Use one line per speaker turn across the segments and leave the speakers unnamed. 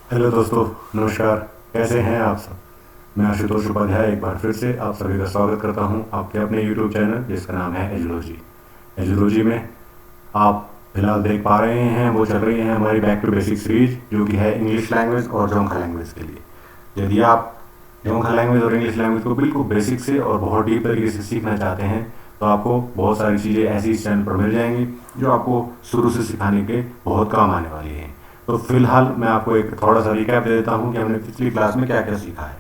Hello दोस्तों, नमस्कार। कैसे हैं आप सब? मैं आशुतोष उपाध्याय एक बार फिर से आप सभी का स्वागत करता हूं आपके अपने यूट्यूब चैनल जिसका नाम है एजुलॉजी। एजुलॉजी में आप फिलहाल देख पा रहे हैं वो चल रही है हमारी बैक टू बेसिक सीरीज, जो कि है इंग्लिश लैंग्वेज और जोंखा लैंग्वेज के लिए। यदि आप जोंखा लैंग्वेज और इंग्लिश लैंग्वेज को बिल्कुल बेसिक से और बहुत डीप तरीके से सीखना चाहते हैं तो आपको बहुत सारी चीज़ें ऐसी इस चैनल पर मिल जाएंगी जो आपको शुरू से सिखाने के बहुत काम आने वाली हैं। तो फिलहाल मैं आपको एक थोड़ा सा रिकैप दे देता हूँ कि हमने पिछली क्लास में क्या क्या सीखा है।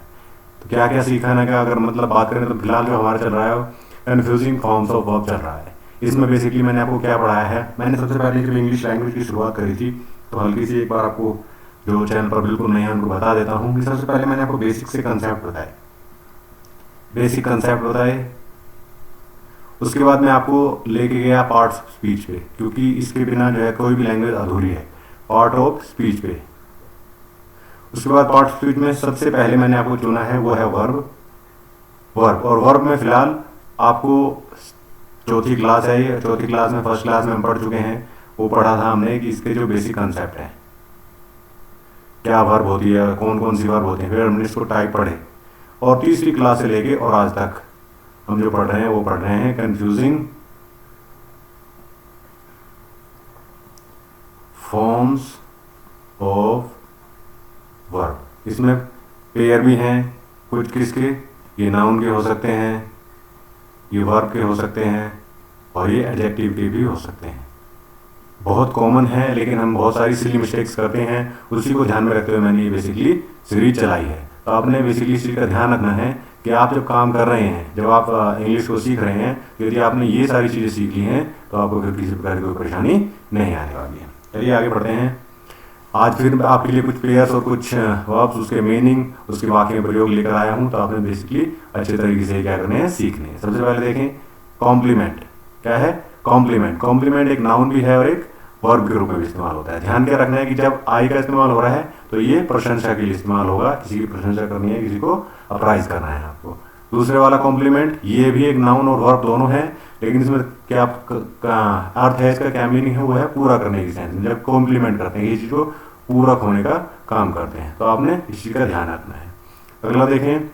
तो क्या क्या सीखा ना, क्या अगर मतलब बात करें तो फिलहाल जो हमारा चल रहा है कन्फ्यूजिंग फॉर्म्स ऑफ वर्ब चल रहा है। इसमें बेसिकली मैंने आपको क्या पढ़ाया है, मैंने सबसे पहले जब इंग्लिश लैंग्वेज की शुरुआत करी थी तो हल्की सी एक बार आपको जो चैनल पर बिल्कुल नहीं है उनको बता देता हूँ कि सबसे पहले मैंने आपको बेसिक से कंसेप्ट बताए, बेसिक कंसेप्ट बताए। उसके बाद मैं आपको लेके गया पार्ट ऑफ स्पीच पे, क्योंकि इसके बिना जो है कोई भी लैंग्वेज अधूरी है। पार्ट ऑफ स्पीच पे, उसके बाद पार्ट ऑफ स्पीच में सबसे पहले मैंने आपको चुना है वो है वर्ब। वर्ब और वर्ब में फिलहाल आपको चौथी क्लास है, ये चौथी क्लास में फर्स्ट क्लास में हम पढ़ चुके हैं। वो पढ़ा था हमने कि इसके जो बेसिक कंसेप्ट है, क्या वर्ब होती है, कौन कौन सी वर्ब होती है, फिर हमने इसको टाइप पढ़े। और तीसरी क्लास से लेके और आज तक हम जो पढ़ रहे हैं वो पढ़ रहे हैं कंफ्यूजिंग फॉर्म्स ऑफ वर्ब। इसमें पेयर भी हैं कुछ किसके, ये नाउन के हो सकते हैं, ये वर्ब के हो सकते हैं और ये एडजेक्टिव के भी हो सकते हैं। बहुत कॉमन है लेकिन हम बहुत सारी सिली मिस्टेक्स करते हैं, उसी को ध्यान में रखते हुए मैंने ये बेसिकली सीरीज चलाई है। तो आपने बेसिकली इस चीज़ का ध्यान रखना है कि आप जब काम कर रहे हैं, जब आप इंग्लिश को सीख रहे हैं, तो यदि आपने ये सारी चीज़ें सीख ली हैं तो आपको फिर किसी प्रकार की कोई परेशानी नहीं आने वाली है। चलिए आगे बढ़ते हैं। आज फिर आपके लिए कुछ पेयर्स और कुछ वर्ब्स, उसके मीनिंग, उसके वाक्य में प्रयोग लेकर आया हूँ। तो आपने बेसिकली अच्छे तरीके से क्या करने हैं, सीखने हैं। सबसे पहले देखें कॉम्प्लीमेंट। क्या है कॉम्प्लीमेंट? कॉम्प्लीमेंट एक नाउन भी है और एक वर्ब के रूप में भी इस्तेमाल होता है। ध्यान क्या रखना है कि जब आई का इस्तेमाल हो रहा है तो ये प्रशंसा के लिए इस्तेमाल होगा, किसी की प्रशंसा करनी है, किसी को अप्राइज करना है आपको। दूसरे वाला कॉम्प्लीमेंट, ये भी एक नाउन और वर्ब दोनों है, लेकिन इसमें क्या अर्थ है, इसका क्या मीनिंग है, वो है पूरा करने की सेंस में। जब कॉम्प्लीमेंट करते हैं ये चीज को पूरक होने का काम करते हैं, तो आपने इस चीज का ध्यान रखना है। अगला देखें,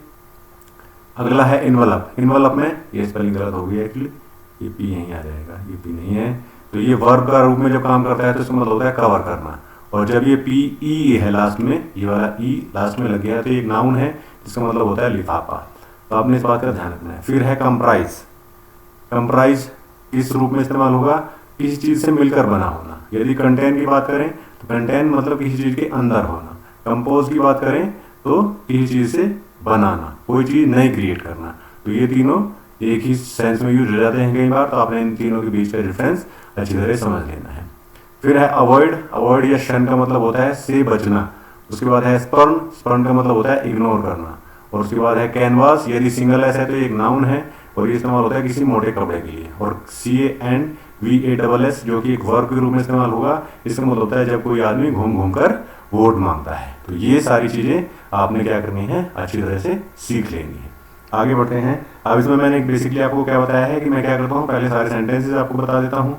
अगला है इन्वलप। इन्वलप में ये स्पेलिंग गलत हो गई है एक्चुअली, ये पी यहीं आ जाएगा, ये पी नहीं है। तो ये वर्ब का रूप में जब काम करता है तो इसका मतलब होता है कवर करना। और जब ये पी ई है लास्ट में, ये वाला ई लास्ट में लग गया तो ये एक नाउन है जिसका मतलब होता है लिफाफा। तो आपने इस बात का ध्यान रखना है। फिर है कंप्राइज। कंप्राइज किस रूप में इस्तेमाल होगा? किसी चीज से मिलकर बना होना। यदि कंटेन की बात करें तो कंटेन मतलब किसी चीज के अंदर होना। कंपोज की बात करें तो किसी चीज से बनाना, कोई चीज नई क्रिएट करना। तो ये तीनों एक ही सेंस में यूज हो जाते हैं कई बार, तो आपने इन तीनों के बीच का डिफरेंस अच्छी तरह समझ लेना है। फिर है अवॉइड। अवॉइड या शन का मतलब होता है से बचना। उसके बाद है स्पर्न। स्पर्न का मतलब होता है इग्नोर करना। और उसके बाद है कैनवास। यदि सिंगल एस है तो ये एक नाउन है और ये इस्तेमाल होता है किसी मोटे कपड़े के लिए। और CANVASS जो कि एक वर्ब के रूप में इस्तेमाल होगा, इसका मतलब होता है जब कोई आदमी घूम घूम कर वोट मांगता है। तो ये सारी चीजें आपने क्या करनी है, अच्छी तरह से सीख लेनी है। आगे बढ़ते हैं। अब इसमें मैंने बेसिकली आपको क्या बताया है कि मैं क्या करता हूँ, पहले सारे सेंटेंसेस आपको बता देता हूँ।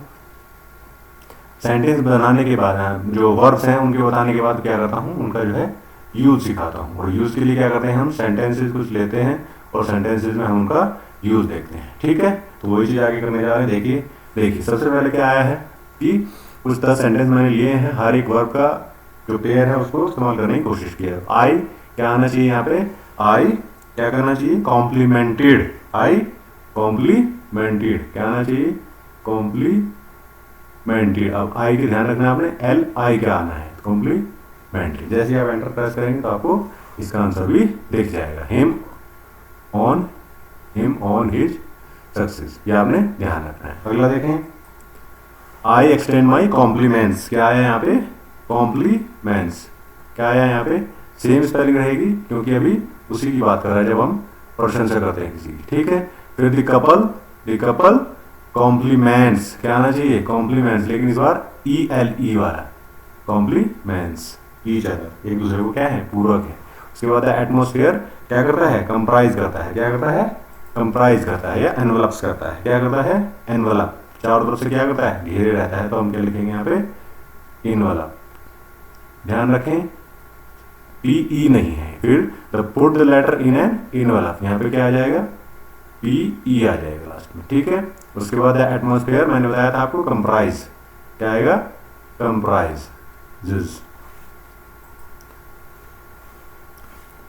सेंटेंस बनाने के बाद जो वर्ब्स हैं उनके बताने के बाद क्या करता हूँ, उनका जो है यूज सिखाता हूँ। और यूज के लिए क्या करते हैं, हम सेंटेंसेस कुछ लेते हैं और सेंटेंसेस में हम उनका यूज देखते हैं। ठीक है, तो वही चीज आगे करने जा रहे हैं। देखिए देखिए सबसे पहले क्या आया है कि कुछ 10 सेंटेंस मैंने लिए हैं, हर एक वर्ब का जो पेयर है उसको इस्तेमाल करने की कोशिश की है। आई क्या आना चाहिए यहाँ पे, आई क्या करना चाहिए, कॉम्प्लीमेंटेड। आई कॉम्प्लीमेंटेड क्या आना चाहिए, कॉम्प्लीमेंटेड। अब आई के ध्यान रखना आपने, LI क्या आना है, कॉम्प्लीमेंटेड। जैसे आप एंटर प्रेस करेंगे तो आपको इसका आंसर भी दिख जाएगा। हिम ऑन हिज सक्सेस, ये आपने ध्यान रखना है। अगला देखें, आई एक्सटेंड माई कॉम्प्लीमेंट्स। क्या आया यहाँ पे, कॉम्प्लीमेंट्स। क्या आया यहाँ पे, सेम स्पेलिंग रहेगी क्योंकि अभी उसी की बात कर रहा है जब हम प्रशंसा करते हैं किसी की। ठीक है, फिर द कपल कॉम्प्लीमेंट्स। क्या आना चाहिए, कॉम्प्लीमेंट्स, लेकिन इस बार ELE वाला, कॉम्प्लीमेंट्स ईच अदर, एक दूसरे को क्या है, पूरक है। उसके बाद है एटमोस्फेयर। क्या करता है, कंप्राइज करता है। क्या करता है, कंप्राइज करता है या एनवलप्स करता है। क्या करता है, एनवलप, चारों तरफ से क्या करता है, घेरे रहता है। तो हम क्या लिखेंगे यहाँ पे, इनवलप। ध्यान रखें PE नहीं है। फिर the put the letter in an envelope, यहाँ पे क्या आ जाएगा, PE आ जाएगा लास्ट में, ठीक है। उसके बाद एटमॉस्फेयर मैंने बताया था आपको, कंप्राइज, क्या आएगा, कंप्राइज,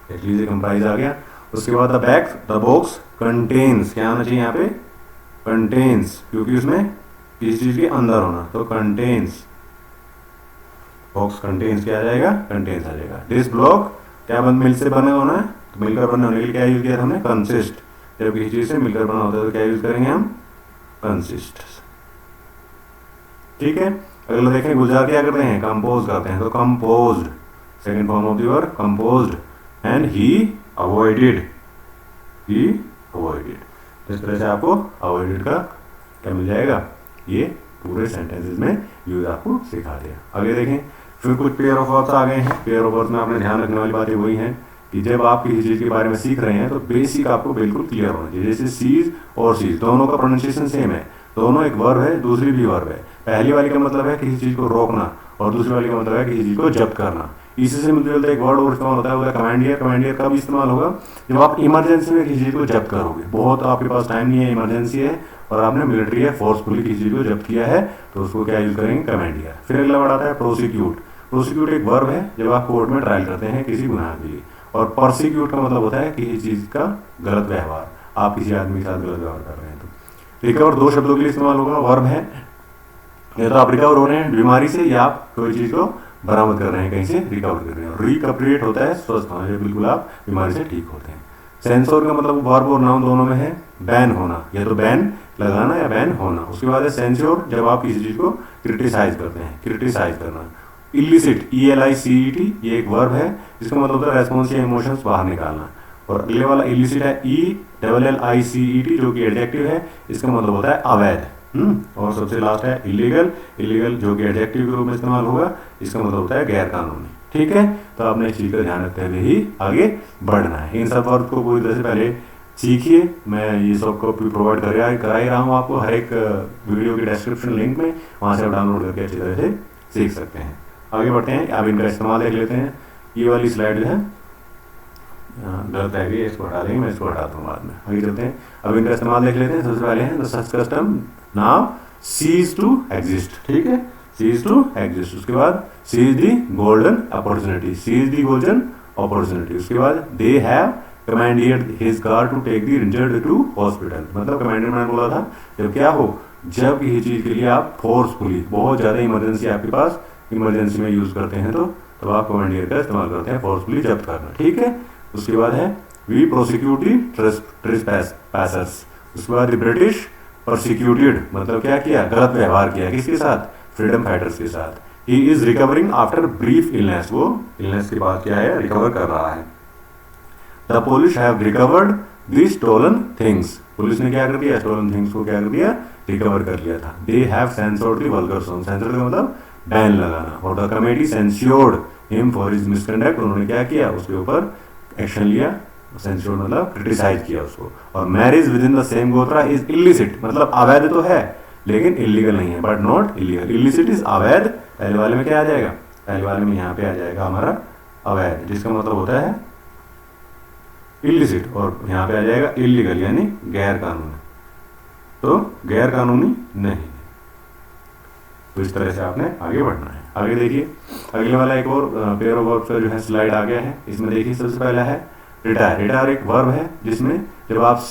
देख लीजिए कंप्राइज आ गया। उसके बाद द बॉक्स कंटेन्स, क्या आना चाहिए यहाँ पे, कंटेन्स, क्योंकि उसमें किसी चीज के अंदर होना, तो कंटेन्स, बॉक्स कंटेन्स क्या आ जाएगा, कंटेन्स आ जाएगा। दिस ब्लॉक क्या मिल से बना होना है, तो मिलकर बनने होने के लिए क्या यूज किया था हमने, कंसिस्ट। जब किसी चीज से मिलकर बना होता है तो क्या यूज करेंगे हम, कंसिस्ट, ठीक है। अगला देखें, गुलजार क्या करते हैं, कंपोज करते हैं, तो composed, second form of the verb composed, and he avoided, इस तरह से आपको अवॉइडेड का क्या मिल जाएगा, ये पूरे सेंटेंसेस में यूज आपको सिखा दिया। आगे देखें, फिर कुछ पेयर ऑफ वर्ब्स आ गए हैं। पेयर ऑफ वर्ब्स में आपने ध्यान रखने वाली बातें वही हैं कि जब आप किसी चीज के बारे में सीख रहे हैं तो बेसिक आपको बिल्कुल क्लियर होना चाहिए। जैसे सीज और सीज दोनों का प्रोनाउंसिएशन सेम है, दोनों एक वर्ब है, दूसरी भी वर्ब है। पहली वाली का मतलब है किसी चीज को रोकना और दूसरी वाली का मतलब है किसी चीज को जब्त करना। इसी से मिलते जुलते एक वर्ड और इस्तेमाल होता है, वो है कमांडियर। कमांडियर का भी इस्तेमाल होगा जब आप इमरजेंसी में किसी चीज को जब्त करोगे, बहुत आपके पास टाइम नहीं है, इमरजेंसी है और आपने मिलिट्री है, फोर्सफुली किसी चीज को जब्त किया है, तो उसको क्या यूज करेंगे, कमांडियर। फिर अगला वर्ड आता है प्रोसिक्यूट। प्रोसिक्यूट एक वर्ब है जब आप कोर्ट में ट्रायल करते हैं किसी गुनाह के लिए, और प्रोसिक्यूट का मतलब होता है किसी चीज का गलत व्यवहार, आप किसी आदमी के साथ गलत व्यवहार कर रहे हैं। तो रिकवर दो शब्दों के लिए इस्तेमाल होगा, वर्ब है, या तो आप रिकवर हो रहे हैं बीमारी से या आप कोई चीज को बरामद कर रहे हैं, कहीं से रिकवर कर रहे हैं। रिकपरेट होता है स्वस्थ होना, जब बिल्कुल आप बीमारी से ठीक होते हैं। सेंसोर का मतलब वर्ब और नाउन दोनों में है, बैन होना, या तो बैन लगाना या बैन होना। उसके बाद है सेंसोर, जब आप किसी चीज को क्रिटिसाइज करते हैं, क्रिटिसाइज करना। इलिसिट, ELICET, ये एक वर्ब है जिसका मतलब होता है रेस्पॉन्स या इमोशंस बाहर निकालना। और अगले वाला इलिसिट है ELLICET, जो कि एडजेक्टिव है, इसका मतलब होता है अवैध। और सबसे लास्ट है इलीगल। इलीगल जो कि एडजेक्टिव के रूप में इस्तेमाल होगा, इसका मतलब होता है गैर कानूनी, ठीक है। तो आपने इस चीज का ध्यान रखते हुए ही आगे बढ़ना है। इन सब वर्ड को पूरी तरह से पहले सीखिए, मैं ये सब को प्रोवाइड करा ही रहा हूँ आपको हर एक वीडियो के डिस्क्रिप्शन लिंक में, वहां से आप डाउनलोड करके अच्छी तरह से सीख सकते हैं। आगे बढ़ते हैं, अब इनका इस्तेमाल देख लेते हैं। ये वाली स्लाइड जो है गलत है, ये इसको हटा देंगे, मैं इसको हटाता हूँ बाद में। आगे चलते हैं, अब इनका इस्तेमाल देख लेते हैं। सबसे पहले है such custom now cease to exist, ठीक है, सीज टू एग्जिस्ट। उसके बाद cease the golden opportunity, cease the golden opportunity. उसके बाद they have commanded his car to take the injured to hospital, मतलब कमांडर मैंने बोला था जब क्या हो, जब किसी चीज के लिए आप फोर्सफुली, बहुत ज्यादा इमरजेंसी आपके पास, इमरजेंसी में यूज करते हैं, तो आप कमांडियर का इस्तेमाल करते हैं, फोर्सफुली जब्त करना, ठीक है। उसके बाद है वी प्रोसिक्यूट ट्रेसपैसर्स। उसके बाद ब्रिटिश प्रोसिक्यूटेड, मतलब क्या किया, गलत व्यवहार किया, किसके साथ, फ्रीडम फाइटर्स के साथ। He is recovering after brief illness, वो इलनेस के बाद क्या है, रिकवर कर रहा है। The police have recovered the stolen things, police ने क्या कर दिया, स्टोलन थिंग्स को क्या कर दिया, रिकवर कर लिया था। They have censored the vulgar song, censor का मतलब बैन लगाना। और the committee censured him for his misconduct, उन्होंने क्या किया, उसके ऊपर एक्शन लिया, सेंस्योर्ड मतलब क्रिटिसाइज किया उसको। और marriage with in the same गोत्रा इज इलिसिट, मतलब अवैध तो है लेकिन इलीगल नहीं है, but not illegal. Illicit is अवैध, पहले वाले में क्या आ जाएगा, पहले वाले में यहाँ पे आ जाएगा हमारा अवैध, जिसका मतलब होता है इलिसिट, और यहाँ पे आ जाएगा इलीगल यानी गैर कानूनी, तो गैर कानूनी नहीं। तो इस तरह से आपने आगे बढ़ना है। आगे देखिए, अगले वाला एक और पेयर ऑफ वर्ब्स का जो है स्लाइड आ गया है। इसमें देखिए सबसे पहला है रिटायर। रिटायर एक वर्ब है जिसमें जब आप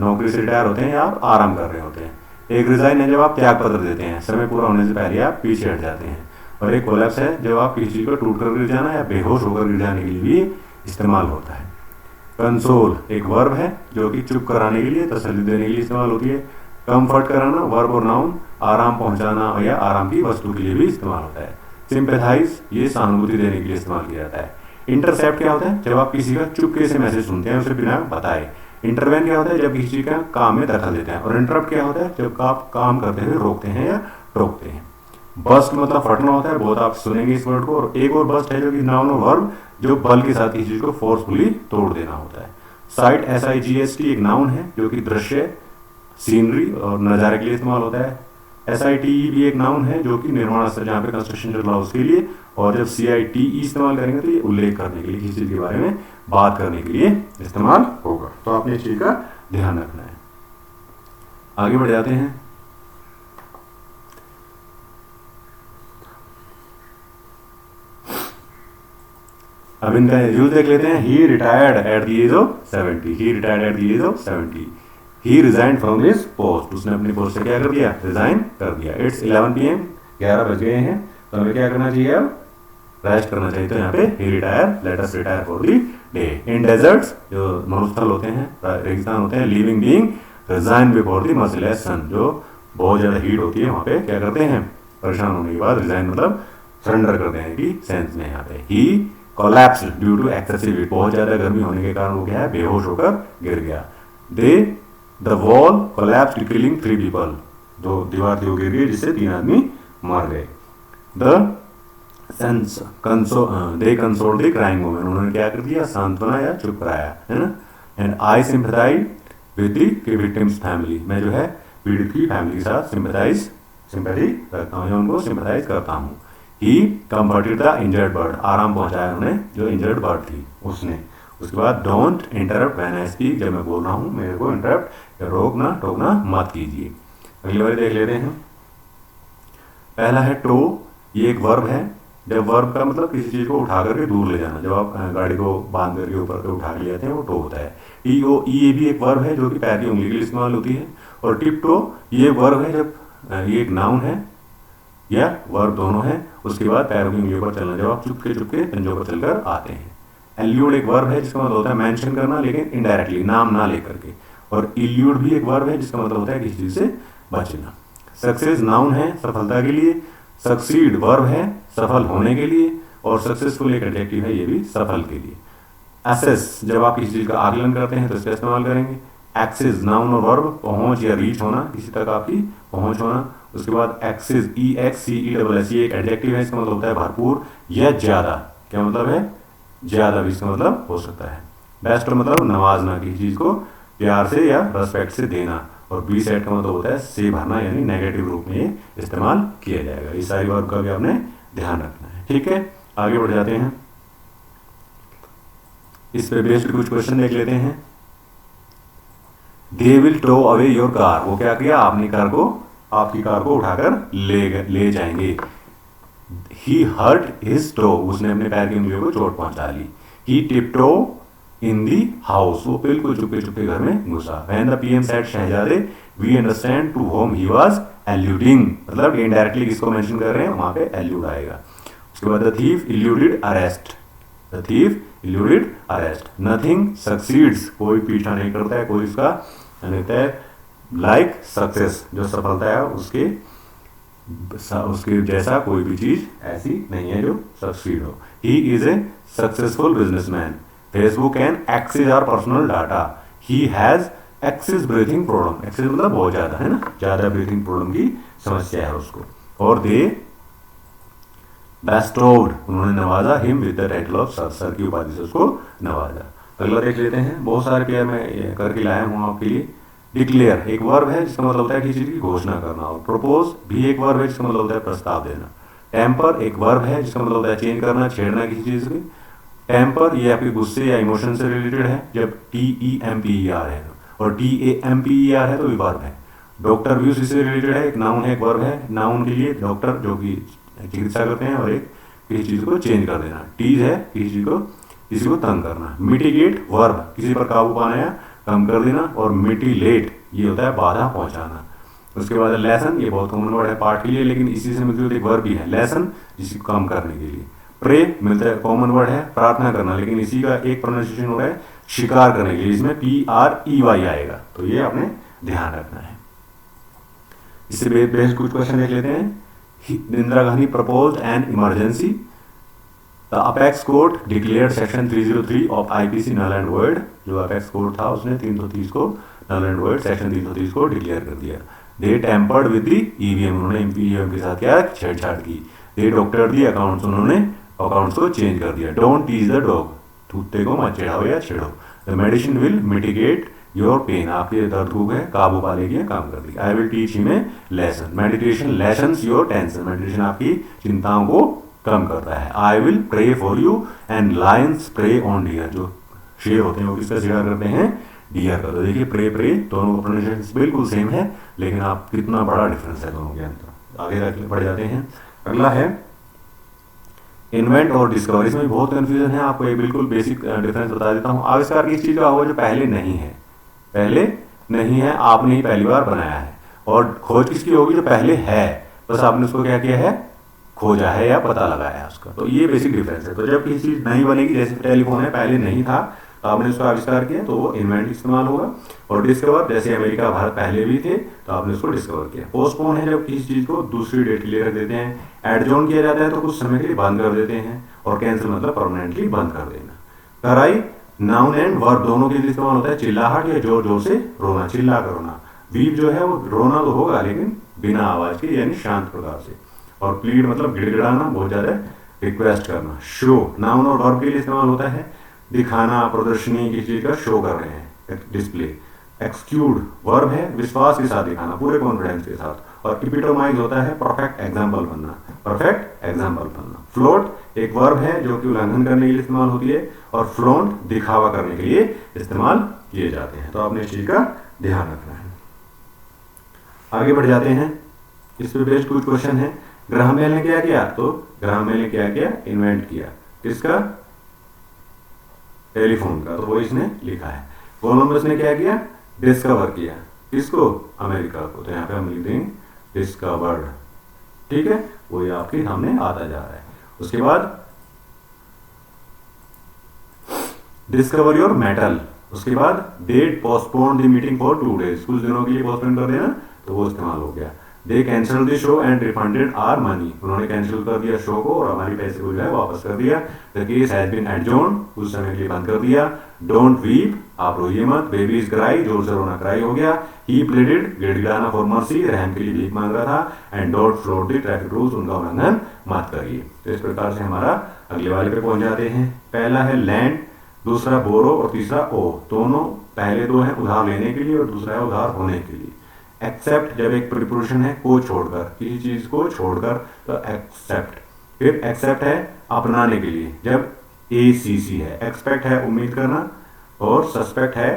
नौकरी से रिटायर होते हैं या आप आराम कर रहे होते हैं। एक रिजाइन है जब आप त्याग पत्र देते हैं, समय पूरा होने से पहले आप पीछे हट जाते हैं। और एक कोलैप्स है जब आप किसी चीज को टूट कर गिर जाना या बेहोश होकर गिर जाने के लिए भी इस्तेमाल होता है। कंसोल एक वर्ब है जो कि चुप कराने के लिए, तसल्ली देने के लिए इस्तेमाल होती है। कंफर्ट कराना वर्ब और नाउन, आराम पहुंचाना या आराम की वस्तु के लिए भी इस्तेमाल होता है। सिंपैथाइज ये सहानुभूति देने के लिए इस्तेमाल किया जाता है। इंटरसेप्ट क्या होता है, जब आप किसी का चुपके से मैसेज सुनते हैं उसे बिना बताए। इंटरवेन क्या होता है, जब किसी का काम में दखल देते हैं। और इंटरप्ट क्या होता है, जब आप काम करते हुए रोकते हैं या टोकते हैं। बस्ट मतलब फटना होता है, बहुत आप सुनेंगे इस वर्ड को। और एक और बस्ट है जो कि नाउन और वर्ब, जो बल के साथ किसी चीज को फोर्सफुली तोड़ देना होता है। साइट SIGHT एक नाउन है जो कि दृश्य, सीनरी और नज़ारे के लिए इस्तेमाल होता है। SITE भी एक नाउन है जो कि निर्माण स्थल जहाँ पे कंस्ट्रक्शन चल रहा है उसके लिए, और जब CITE इस्तेमाल करेंगे तो ये उल्लेख करने के लिए, किसी चीज के बारे में बात करने के लिए इस्तेमाल होगा। तो आपने इस चीज का ध्यान रखना है। आगे बढ़ जाते हैं। अब इनका यूज देख लेते हैं। He retired at the age of 70, he retired at the age of 70, he resign from his post, उसने अपनी पोस्ट से क्या कर दिया, रिजाइन कर दिया। इट्स 11 PM, 11 बज गए हैं, तो हमें क्या करना चाहिए, अब रेस्ट करना चाहिए। तो यहाँ पे he retire, let us retire for the day. In deserts, जो मरुस्थल होते हैं, रेगिस्तान होते हैं, living being resign before the merciless sun, जो बहुत ज्यादा हीट होती है वहां पे क्या करते हैं, परेशान होने के बाद रिजाइन मतलब सरेंडर करते हैं कि सेंस में। यहाँ पे he collapsed due to excessive heat, बहुत ज्यादा गर्मी होने के कारण वो क्या है, बेहोश होकर गिर गया। The wall collapsed killing 3 people, दो दीवार थी वो गिर गई जिससे 3 आदमी मर गए। दे कंसोल्ड द क्राइंग वुमेन, उन्होंने क्या कर दिया, सांत्वना या चुप कराया, है ना। And I sympathise with the victims family, मैं जो है पीड़ित की फैमिली के साथ सिंपैथी करता हूँ, उनको सिंपैथाइज करता हूँ। ही कंफर्टेड द इंजर्ड बर्ड, आराम पहुंचाया उन्हें जो इंजर्ड बर्ड थी उसने। उसके बाद don't interrupt when I speak, जब मैं बोल रहा हूँ मेरे को इंटरप्ट या रोकना टोकना मत कीजिए। अगली बार देख लेते हैं। पहला है टो, ये एक वर्ब है। जब वर्ब का मतलब किसी चीज को उठा करके दूर ले जाना, जब आप गाड़ी को बांध करके ऊपर के उठा के ले जाते हैं वो टो होता है। ये भी एक वर्ब है जो कि पैर की उंगली के लिए इस्तेमाल होती है। और टिप टो ये वर्ब है, जब ये एक नाउन है या वर्ब दोनों है, उसके बाद पैरों की उंगलियों पर चलना, जब आप चुपके पंजों पर चलकर आते हैं। एल्यूड एक वर्ब है जिसका मतलब होता है मेंशन करना, लेकिन इनडायरेक्टली, नाम ना लेकर के। और इल्यूड भी एक वर्ब है जिसका मतलब होता है किसी चीज से बचना। सक्सेस नाउन है सफलता के लिए, सक्सीड वर्ब है सफल होने के लिए, और सक्सेसफुल एक एडजेक्टिव है, ये भी सफल के लिए। एसेस, जब आप किसी चीज का आकलन करते हैं तो इसका इस्तेमाल करेंगे। एक्सेस नाउन और वर्ब, पहुंच या रीच होना, किसी तक आपकी पहुंच होना। उसके बाद एक्सेस, EXCESS, ये एक एडजेक्टिव है, इसका मतलब होता है भरपूर या ज्यादा। क्या मतलब है, ज्यादा भी इसका मतलब हो सकता है। बेस्ट मतलब नवाजना, किसी चीज को प्यार से या रेस्पेक्ट से देना। और बी सेट का मतलब होता है से भरना, यानी नेगेटिव रूप में ये इस्तेमाल किया जाएगा। इस सारी वर्ब का भी आपने ध्यान रखना है। ठीक है, आगे बढ़ जाते हैं। इस पे बेस्ड कुछ क्वेश्चन देख लेते हैं। They will tow away your car, वो क्या किया, आपकी कार को उठाकर ले जाएंगे। ही हर्ट हिज टो, उसने अपने पैर की उंगलियों को चोट पहुंचा ली। ही टिपटो इन दी हाउस, वो बिल्कुल चुपके घर में घुसा। When the PM said Shahzade, we understand to whom he was alluding, मतलब इनडायरेक्टली किसको मेंशन कर रहे हैं, वहां पे एल्यूड आएगा। उसके बाद the thief eluded arrest, the thief eluded arrest. Nothing succeeds, कोई पीछा नहीं करता है, कोई इसका लाइक सक्सेस, जो सफलता है उसके जैसा कोई भी चीज ऐसी नहीं है जो सक्सीड हो। He is a successful businessman. Facebook can access our personal data. He has excess breathing problem, excess मतलब बहुत ज्यादा, है ना, ज्यादा ब्रीथिंग प्रॉब्लम की समस्या है उसको। और दे बेस्टोड, उन्होंने नवाजा him with the title of sir, sir की उपाधि से उसको नवाजा। अगला देख लेते हैं। बहुत सारे पेयर मैं करके लाया हूं आपके लिए। डिक्लेयर एक वर्ब है जिसका मतलब होता है किसी चीज की घोषणा करना। और प्रपोज भी एक वर्ब है जिसका मतलब होता है प्रस्ताव देना। टेम्पर एक वर्ब है जिसका मतलब होता है चेंज करना, छेड़ना किसी चीज की। टेम्पर ये आपके गुस्से या इमोशन से रिलेटेड है, जब TEMPER है, और TAMPER है तो ये वर्ब है। डॉक्टर भी उसी से रिलेटेड है, एक नाउन है एक वर्ब है। नाउन के लिए डॉक्टर जो कि चिकित्सा करते हैं, और एक किसी चीज को चेंज कर देना। टीज है किसी को तंग करना। मिटिगेट वर्ब, किसी पर काबू पाना या कम कर देना। और मिटिलेट ये होता है बाधा पहुंचाना। उसके बाद लेसन, ये बहुत कॉमन वर्ड है पाठ के लिए, लेकिन इसी से मिलती हुई एक वर्ब भी है लेसन, जिसको कम करने के लिए। प्रे मिलता है, कॉमन वर्ड है प्रार्थना करना, लेकिन इसी का एक प्रोनाउंसिएशन हो रहा है शिकार करने के लिए, इसमें PREY आएगा, तो ये आपने ध्यान रखना है। इससे बेस्ड कुछ क्वेश्चन देख लेते हैं। Indira Gandhi proposed an emergency. The apex court declared section 303 of IPC null and void, जो अपेक्स कोर्ट था उसने 330 को नल एंड वॉइड, सेक्शन 330 को डिक्लेयर कर दिया। दे टेम्पर्ड विद द EVM, उन्होंने EVM के साथ क्या छेड़छाड़ की। दे डॉक्टर दी अकाउंट्स, उन्होंने अकाउंट्स को चेंज कर दिया। डोंट टीज द डॉग, कुत्ते को मत चिढ़ाओ या छेड़ो। The medicine will mitigate your pain, आपके दर्द को है काबू पा लेगी, काम कर देगी। I will teach him a lesson, meditation lessens your tension, meditation आपकी चिंताओं को कम करता है। I will pray for you and lions prey on deer, जो शेर होते हैं वो किसका शिकार करते हैं, डियर का। तो देखिए प्रे प्रे दोनों का प्रोनाउंसिएशन बिल्कुल सेम है, लेकिन आप कितना बड़ा डिफरेंस है दोनों के अंदर। आगे बढ़ जाते हैं। अगला है इन्वेंट और डिस्कवर। इसमें बहुत कंफ्यूजन है, आपको एक बिल्कुल बेसिक डिफरेंस बता देता हूँ। आविष्कार किस चीज का होगा जो पहले नहीं है, पहले नहीं है, आपने ही पहली बार बनाया है। और खोज किसकी होगी जो पहले है, बस आपने उसको क्या किया है, खोजा है या पता लगाया है उसका। तो ये बेसिक डिफरेंस है। तो जब किसी चीज नई बनेगी, जैसे टेलीफोन है पहले नहीं था तो आपने उसका आविष्कार किया, तो वो इन्वेंट इस्तेमाल होगा। और डिस्कवर, जैसे अमेरिका भारत पहले भी थे तो आपने उसको डिस्कवर किया। पोस्टपोन है जब किसी चीज को दूसरी डेट के लिए रख देते हैं। एडजॉर्न किया जाता है तो कुछ समय के लिए बंद कर देते हैं। और कैंसिल मतलब परमानेंटली बंद कर देना। कराई नाउन एंड वर्ब दोनों के लिए इस्तेमाल होता है। चिल्लाहट या जोर जोर से रोना, चिल्ला कर रोना। वीप जो है वो रोना तो होगा लेकिन बिना आवाज के, यानी शांत प्रकार से। और प्लीड मतलब गिड़गिड़ाना, बहुत ज्यादा रिक्वेस्ट करना। शो नाउन और वर्ब के लिए इस्तेमाल होता है। दिखाना, प्रदर्शनी, किसी चीज का शो कर रहे हैं, डिस्प्ले। एक्सक्यूड वर्ब है, विश्वास के साथ दिखाना, पूरे कॉन्फिडेंस के साथ। और इपिटोमाइज होता है परफेक्ट एग्जाम्पल बनना, परफेक्ट एग्जाम्पल बनना। फ्लोट एक वर्ब है जो कि उल्लंघन करने के लिए इस्तेमाल होती है। और फ्लॉन्ट दिखावा करने के लिए इस्तेमाल किए जाते हैं। तो आपने इस चीज का ध्यान रखना है। आगे बढ़ जाते हैं। इस पे बेस्ड कुछ क्वेश्चन है। ग्राहम बेल ने क्या किया, तो ग्राहम बेल ने क्या किया, इन्वेंट किया। किसका, टेलीफोन का, तो वो इसने लिखा है। कोलंबस ने क्या किया, डिस्कवर किया। किसको, अमेरिका को। तो यहाँ पे हम लिख देंगे डिस्कवर्ड, ठीक है, वो ये आपके सामने आता जा रहा है। उसके बाद डिस्कवर योर मेटल। उसके बाद they'd postpone the meeting for 2 days, कुछ दिनों के लिए पोस्टपोन कर देना, तो वो इस्तेमाल हो गया। They cancel the show and refunded our money, उन्होंने कैंसिल कर दिया शो को और हमारी पैसे को जो है वापस कर दिया। द केस हैज बीन एडजॉर्न्ड, कुछ समय के लिए बंद कर दिया। डोंट वीप, आप रोइए मत। बेबीज क्राई, जोर से रोना क्राई हो गया। ही प्लेडेड, गिड़गिड़ाना फॉर मर्सी, रहम के लिए भीख मांग रहा था। And don't float the traffic rules, उनका उल्लंघन मत करिए। तो इस प्रकार से हमारा अगले वाले पे पहुंच जाते हैं। पहला है लैंड, दूसरा बोरो और तीसरा ओ। दोनों पहले दो हैं उधार लेने के लिए और दूसरा है उधार होने के लिए। एक्सेप्ट जब एक प्रीपोजिशन है को छोड़कर, किसी चीज को छोड़कर, तो एक्सेप्ट। फिर एक्सेप्ट है अपनाने के लिए, जब ACC है। एक्सपेक्ट है उम्मीद करना, और सस्पेक्ट है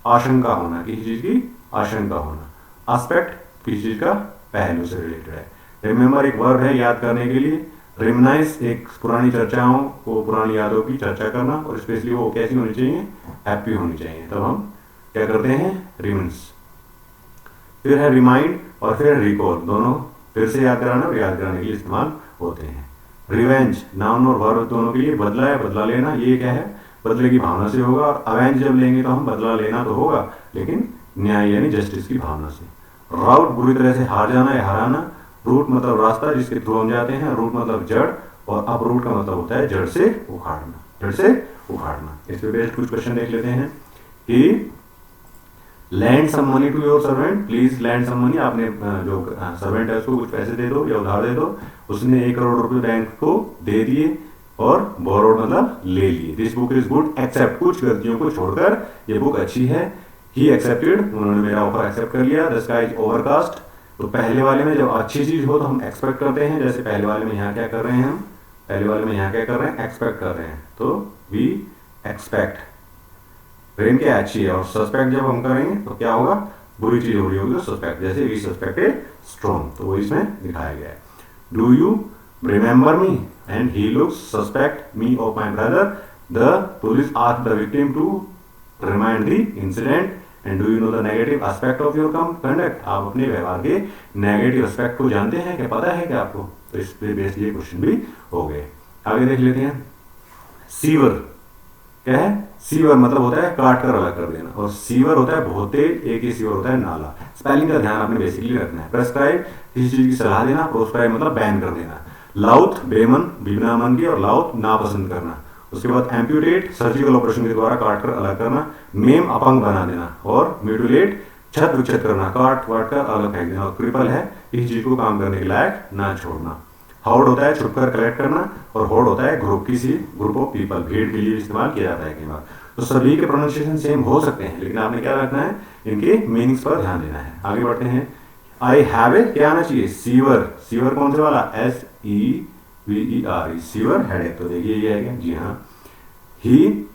आशंका होना, किसी चीज की आशंका होना। एस्पेक्ट किसी चीज का पहलू से रिलेटेड है। रिमेंबर एक वर्ब है याद करने के लिए। रिमनाइज एक पुरानी चर्चाओं को, पुरानी यादों की चर्चा करना, और स्पेशली वो कैसी होनी चाहिए, हैप्पी होनी चाहिए। तब हम क्या करते हैं, रिमेंस। फिर है रिमाइंड और फिर रिकॉल, दोनों फिर से याद कराना और याद कराने के लिए इस्तेमाल होते हैं। रिवेंज नाउन और वर्ब दोनों के लिए। बदला है, बदला लेना, ये क्या है, बदले की भावना से होगा। और अवेंज जब लेंगे तो हम बदला लेना तो होगा लेकिन न्याय यानी जस्टिस की भावना से। राउट बुरी तरह से हार जाना या हराना। रूट मतलब रास्ता जिसके थ्रू हम जाते हैं। रूट मतलब जड़, और अप रूट का मतलब होता है जड़ से उखाड़ना, जड़ से उखाड़ना। इस पे बेस्ड कुछ क्वेश्चन देख लेते हैं कि lend some money to your servant, please lend some money, आपने जो सर्वेंट है उसको कुछ पैसे दे दो या उधार दे दो। उसने 1 करोड़ रुपए बैंक को दे दिए, और बोरोड मतलब ले लिए। This book is good except, कुछ गलतियों को छोड़कर ये बुक अच्छी है। ही एक्सेप्टेड, उन्होंने मेरा ऑफर एक्सेप्ट कर लिया। द स्काई इज ओवरकास्ट, तो पहले वाले में जब अच्छी चीज हो तो हम एक्सपेक्ट करते हैं। जैसे पहले वाले में यहाँ क्या कर रहे हैं हम, पहले वाले में यहाँ क्या कर रहे हैं, एक्सपेक्ट कर रहे हैं, तो वी एक्सपेक्ट। रेन क्या अच्छी है, और सस्पेक्ट जब हम करेंगे तो क्या होगा, बुरी चीज हो रही होगी, सस्पेक्ट। जैसे वी सस्पेक्टेड स्ट्रॉन्ग, तो वो इसमें दिखाया गया है। Do you remember me and he looks suspect me of my brother. The police asked the victim to remind the incident and do you know the negative aspect of your conduct. आप अपने व्यवहार के negative aspect को जानते हैं क्या, पता है क्या आपको। तो इस पे बेस्ड ये क्वेश्चन भी हो गए। आगे देख लेते हैं। सीवर क्या है, सीवर मतलब होता है काट कर अलग कर देना, और सीवर होता है बहुत तेज, एक ही सीवर होता है नाला। स्पेलिंग का ध्यान आपने बेसिकली रखना है। प्रेस्क्राइब किसी चीज की सलाह देना, प्रोस्क्राइब मतलब बैन कर देना। लाउथ बेमन, बिना मन की, और लाउथ नापसंद करना। उसके बाद एम्प्यूटेट सर्जिकल ऑपरेशन के द्वारा काट कर अलग करना। मेम अपंग बना देना, और म्यूटिलेट छत विक्षत करना, काट वाट कर अलग फेंक देना। और क्रिपल है किसी चीज को काम करने के लायक ना छोड़ना। हाउड होता है छुपकर कलेक्ट करना, और होड होता है ग्रुप, किसी ग्रुप ऑफ पीपल, भीड़ के लिए इस्तेमाल किया जाता है कई बार। तो सभी के प्रोनाउंसिएशन सेम हो सकते हैं, लेकिन आपने क्या रखना है, इनके मीनिंग्स पर ध्यान देना है। आगे बढ़ते हैं। आई हैव ए क्या आना चाहिए, सीवर। सीवर कौन से वाला, SEVER, सीवर हेडेक। तो देखिए ये है क्या, जी हाँ। ही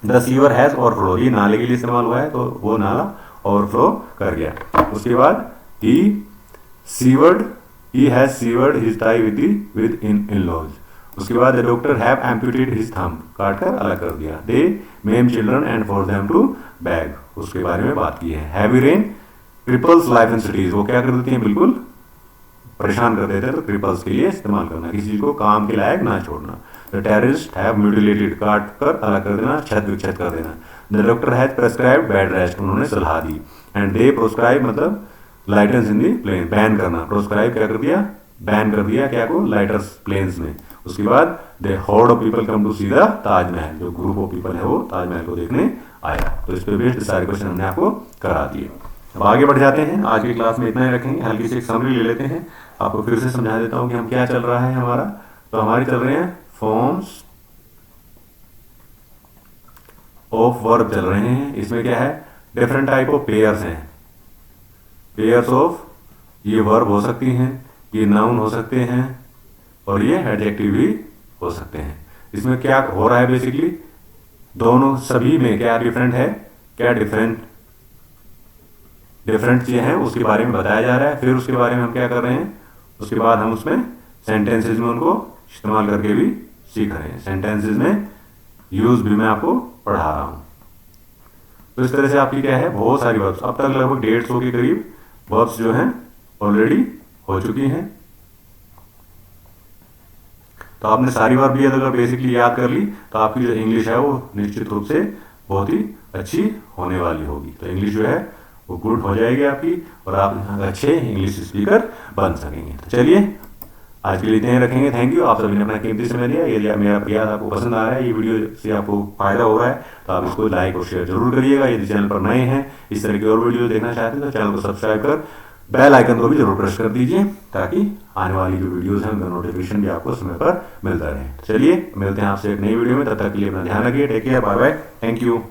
द सीवर हैज ओवरफ्लो, ये नाले के लिए इस्तेमाल हुआ है, तो वो नाला ओवरफ्लो कर गया। उसके बाद he severed, he has severed his tie with in laws. उसके बाद the doctor have amputated his thumb, काट कर अलग कर दिया। They maim children and force them to beg, उसके बारे में बात की है। Heavy rain cripples life in cities, वो क्या कर देती हैं, बिल्कुल परेशान कर देते हैं, तो क्रिपल्स के लिए इस्तेमाल करना, किसी चीज को काम के लायक ना छोड़ना। द टेररिस्ट हैव म्यूटिलेटेड, काट कर अलग कर देना, छत विक्षत कर देना। The doctor has prescribed bed rest, उन्होंने सलाह दी। एंड दे प्रोस्क्राइब मतलब लाइटर्स इन दी प्लेन, बैन करना, प्रोस्क्राइब क्या कर दिया, बैन कर दिया क्या को, लाइटर्स प्लेन्स में। उसके बाद the horde of people come to see the Taj Mahal, जो ग्रुप ऑफ पीपल है वो ताजमहल को देखने आया। तो इस पे बेस्ड सारे क्वेश्चन हमने आपको करा दिए। अब आगे बढ़ जाते हैं, आज की क्लास में इतना ही रखेंगे। हल्की सी एक समरी ले लेते हैं, आपको फिर से समझा देता हूँ कि हम क्या चल रहा है हमारा। तो हमारे चल रहे हैं फॉर्म्स ऑफ वर्ब चल रहे हैं। इसमें क्या है, डिफरेंट टाइप ऑफ पेयर्स हैं। पेयर्स ऑफ, ये वर्ब हो सकती हैं, ये नाउन हो सकते हैं, और ये एडजेक्टिव भी हो सकते हैं। इसमें क्या हो रहा है, बेसिकली दोनों सभी में क्या डिफरेंट है, क्या डिफरेंट चीजें हैं उसके बारे में बताया जा रहा है। फिर उसके बारे में हम क्या कर रहे हैं, उसके बाद हम उसमें सेंटेंसेज में उनको इस्तेमाल करके भी सीख रहे हैं। सेंटेंसेज में यूज भी मैं आपको पढ़ा रहा हूं। तो इस तरह से आपकी क्या है, बहुत सारी वर्ब्स, अब तक लगभग 150 के करीब वर्ब्स जो हैं ऑलरेडी हो चुकी हैं। तो आपने सारी वर्ब भी अगर बेसिकली याद कर ली, तो आपकी जो इंग्लिश है वो निश्चित रूप से बहुत ही अच्छी होने वाली होगी। तो इंग्लिश जो है वो गुड हो जाएगी आपकी, और आप अच्छे इंग्लिश स्पीकर बन सकेंगे। तो चलिए आज के लिए इतने ही रखेंगे। थैंक यू, आप सभी ने अपना कीमती समय दिया। यदि मेरा प्रयास आपको पसंद आ रहा है, ये वीडियो से आपको फायदा हो रहा है, तो आप इसको लाइक और शेयर जरूर करिएगा। यदि चैनल पर नए हैं, इस तरह की और वीडियो देखना चाहते हैं, तो चैनल को सब्सक्राइब कर बेल आइकन को भी जरूर प्रेस कर दीजिए, ताकि आने वाली जो वीडियोस हैं उनका नोटिफिकेशन भी आपको समय पर मिलता रहे। चलिए मिलते हैं आपसे एक नई वीडियो में, तब तक के लिए अपना ध्यान रखिए। Take care, bye bye, thank you.